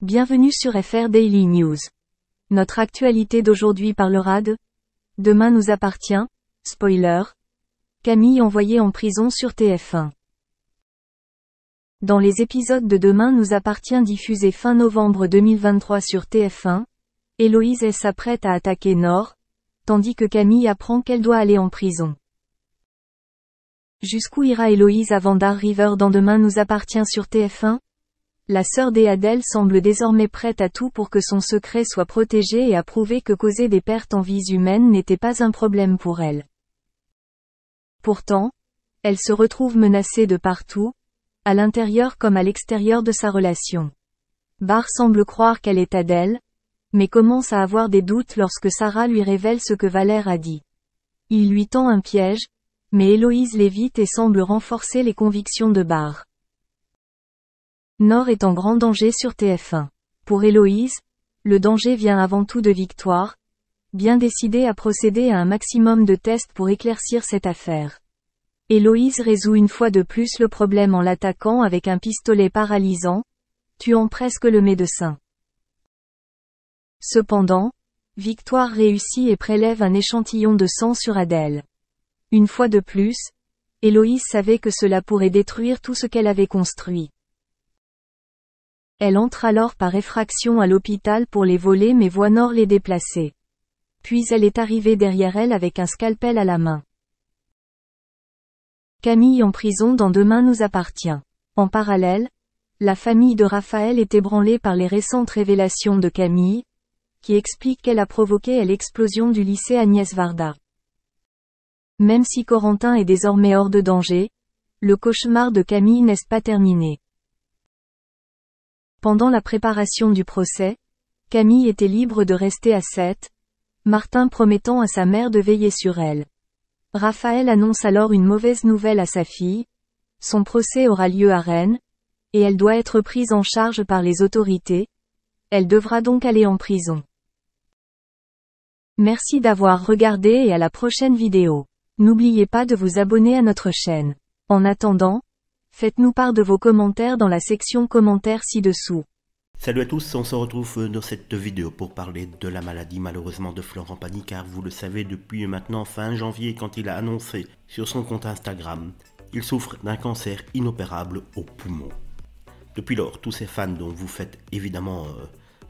Bienvenue sur FR Daily News. Notre actualité d'aujourd'hui parlera de Demain nous appartient, spoiler, Camille envoyée en prison sur TF1. Dans les épisodes de Demain nous appartient diffusés fin novembre 2023 sur TF1, Héloïse s'apprête à attaquer Nord, tandis que Camille apprend qu'elle doit aller en prison. Jusqu'où ira Héloïse avant Dark River dans Demain nous appartient sur TF1? La sœur d'Adèle semble désormais prête à tout pour que son secret soit protégé et a prouvé que causer des pertes en vies humaines n'était pas un problème pour elle. Pourtant, elle se retrouve menacée de partout, à l'intérieur comme à l'extérieur de sa relation. Barr semble croire qu'elle est Adèle, mais commence à avoir des doutes lorsque Sarah lui révèle ce que Valère a dit. Il lui tend un piège, mais Héloïse l'évite et semble renforcer les convictions de Barr. Nord est en grand danger sur TF1. Pour Héloïse, le danger vient avant tout de Victoire, bien décidée à procéder à un maximum de tests pour éclaircir cette affaire. Héloïse résout une fois de plus le problème en l'attaquant avec un pistolet paralysant, tuant presque le médecin. Cependant, Victoire réussit et prélève un échantillon de sang sur Adèle. Une fois de plus, Héloïse savait que cela pourrait détruire tout ce qu'elle avait construit. Elle entre alors par effraction à l'hôpital pour les voler mais voit Nord les déplacer. Puis elle est arrivée derrière elle avec un scalpel à la main. Camille en prison dans Demain nous appartient. En parallèle, la famille de Raphaël est ébranlée par les récentes révélations de Camille, qui explique qu'elle a provoqué l'explosion du lycée Agnès Varda. Même si Corentin est désormais hors de danger, le cauchemar de Camille n'est pas terminé. Pendant la préparation du procès, Camille était libre de rester à 7, Martin promettant à sa mère de veiller sur elle. Raphaël annonce alors une mauvaise nouvelle à sa fille, son procès aura lieu à Rennes, et elle doit être prise en charge par les autorités, elle devra donc aller en prison. Merci d'avoir regardé et à la prochaine vidéo. N'oubliez pas de vous abonner à notre chaîne. En attendant, faites-nous part de vos commentaires dans la section commentaires ci-dessous. Salut à tous, on se retrouve dans cette vidéo pour parler de la maladie malheureusement de Florent Pagny, car vous le savez depuis maintenant fin janvier quand il a annoncé sur son compte Instagram, il souffre d'un cancer inopérable au poumon. Depuis lors, tous ces fans dont vous faites évidemment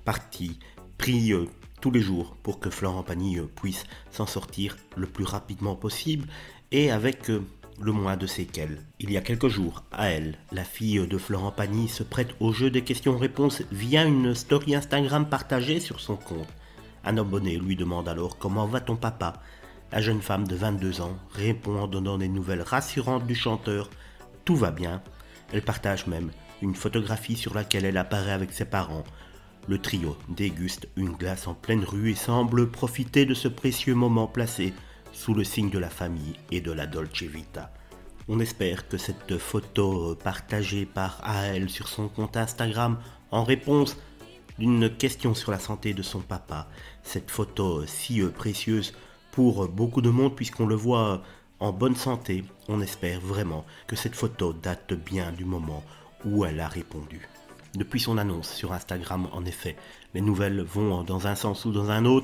partie, prient tous les jours pour que Florent Pagny puisse s'en sortir le plus rapidement possible et avec le moins de séquelles. Il y a quelques jours, Aëlle, la fille de Florent Pagny, se prête au jeu des questions-réponses via une story Instagram partagée sur son compte. Un abonné lui demande alors comment va ton papa. La jeune femme de 22 ans répond en donnant des nouvelles rassurantes du chanteur. Tout va bien. Elle partage même une photographie sur laquelle elle apparaît avec ses parents. Le trio déguste une glace en pleine rue et semble profiter de ce précieux moment placé sous le signe de la famille et de la Dolce Vita. On espère que cette photo partagée par Aëlle sur son compte Instagram en réponse d'une question sur la santé de son papa, cette photo si précieuse pour beaucoup de monde puisqu'on le voit en bonne santé, on espère vraiment que cette photo date bien du moment où elle a répondu. Depuis son annonce sur Instagram, en effet, les nouvelles vont dans un sens ou dans un autre,